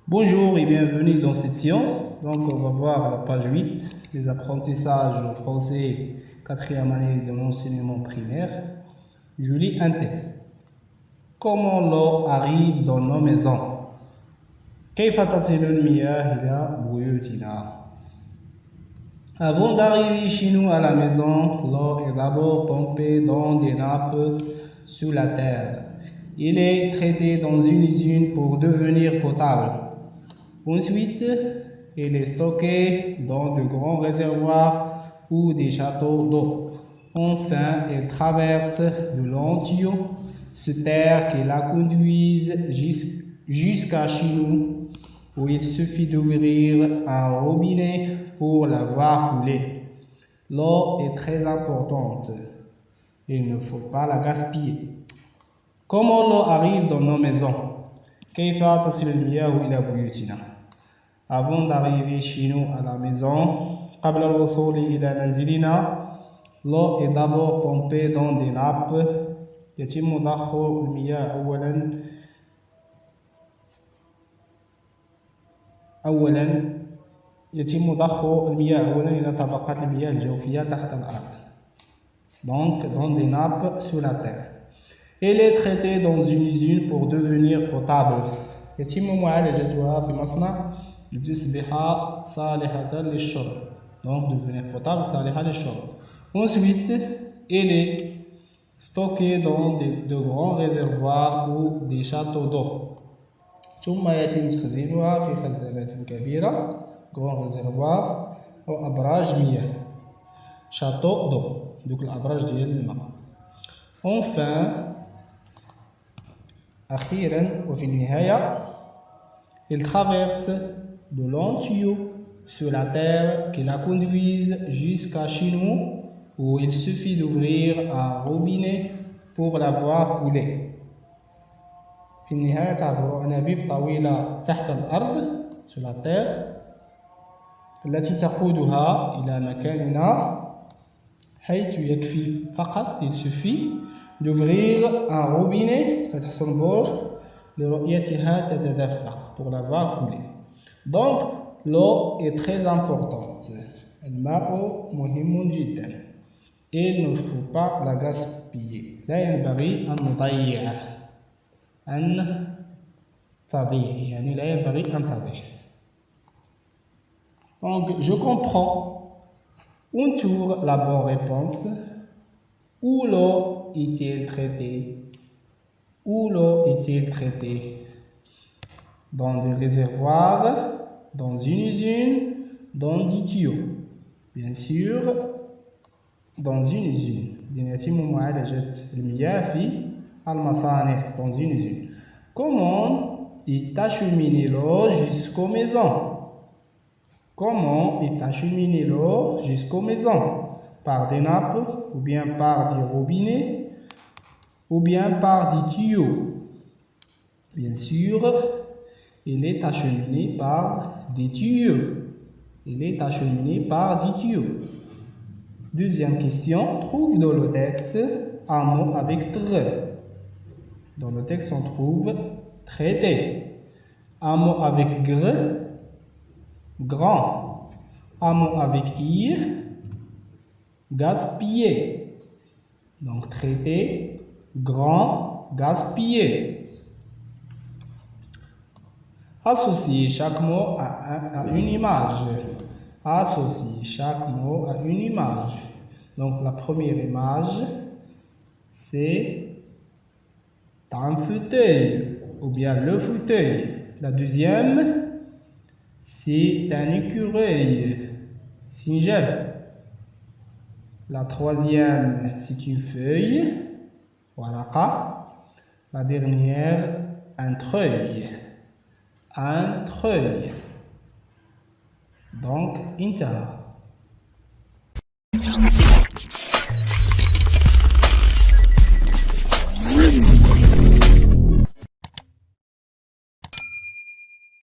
Bonjour et bienvenue dans cette séance. Donc, on va voir la page 8, les apprentissages au français, quatrième année de l'enseignement primaire. Je lis un texte. Comment l'eau arrive dans nos maisons? كيف تصل المياه إلى بيوتنا? Avant d'arriver chez nous à la maison, l'eau est d'abord pompée dans des nappes sous la terre. Il est traité dans une usine pour devenir potable. Ensuite, il est stocké dans de grands réservoirs ou des châteaux d'eau. Enfin, il traverse de longs tuyaux sous terre qui la conduisent jusqu'à chez nous, où il suffit d'ouvrir un robinet pour la voir couler. L'eau est très importante. Il ne faut pas la gaspiller. Comment l'eau arrive dans nos maisons? كيف تصل المياه إلى بيوتنا? Avant d'arriver chez nous à la maison, قبل الوصول إلى منزلنا, l'eau est d'abord pompée dans des nappes. يتم ضخ المياه يتم ضخ المياه أولا إلى طبقات المياه الجوفية تحت الأرض. Donc, dans des nappes sous la terre. Elle est traitée dans une usine pour devenir potable. يتم معالجتها في مصنع لتصبح صالحة للشرب. Donc, devenir potable, صالحة للشرب. Ensuite, elle est stockée dans de grands réservoirs ou des châteaux d'eau. ثم يتم تخزينها في خزانات كبيرة grand réservoir أو أبراج مياه château d'eau. دوك الأبراج ديال الماء. Enfin, أخيرا وفي النهاية, il traverse de longs tuyaux sur la terre qui la conduisent jusqu'à chez nous, où il suffit d'ouvrir un robinet pour la voir couler. في النهاية تعبر أنابيب طويلة تحت الأرض sur la terre التي تقودها إلى مكاننا حيث يكفي فقط il suffit d'ouvrir un robinet فتح صنبور لرؤيتها تتدفق pour la voir couler. Donc l'eau est très importante. الماء مهم جدا. Il ne faut pas la gaspiller. لا ينبغي أن نضيع. أن تضيع يعني لا ينبغي أن تضيع. Donc je comprends. On tourne la bonne réponse. Où l'eau est-elle traitée? Où l'eau est-elle traitée? Dans des réservoirs, dans une usine, dans des tuyaux. Bien sûr, dans une usine. يتم معالجة المياه في المصانع dans une usine. Comment est acheminée l'eau jusqu'aux maisons? Comment est acheminée l'eau jusqu'aux maisons? Par des nappes, ou bien par des robinets, ou bien par des tuyaux. Bien sûr, il est acheminé par des tuyaux. Il est acheminé par des tuyaux. Deuxième question, trouve dans le texte un mot avec tre. Dans le texte, on trouve traité. Un mot avec gre, grand. Un mot avec ir, gaspiller. Donc traité, grand, gaspiller. Associer chaque mot à une image. Associer chaque mot à une image. Donc la première image, c'est un fauteuil ou bien le fauteuil. La deuxième, c'est un écureuil, sinjab. La troisième, c'est une feuille, waraqa. La dernière, un treuil. Un treuil. Donc, intaha.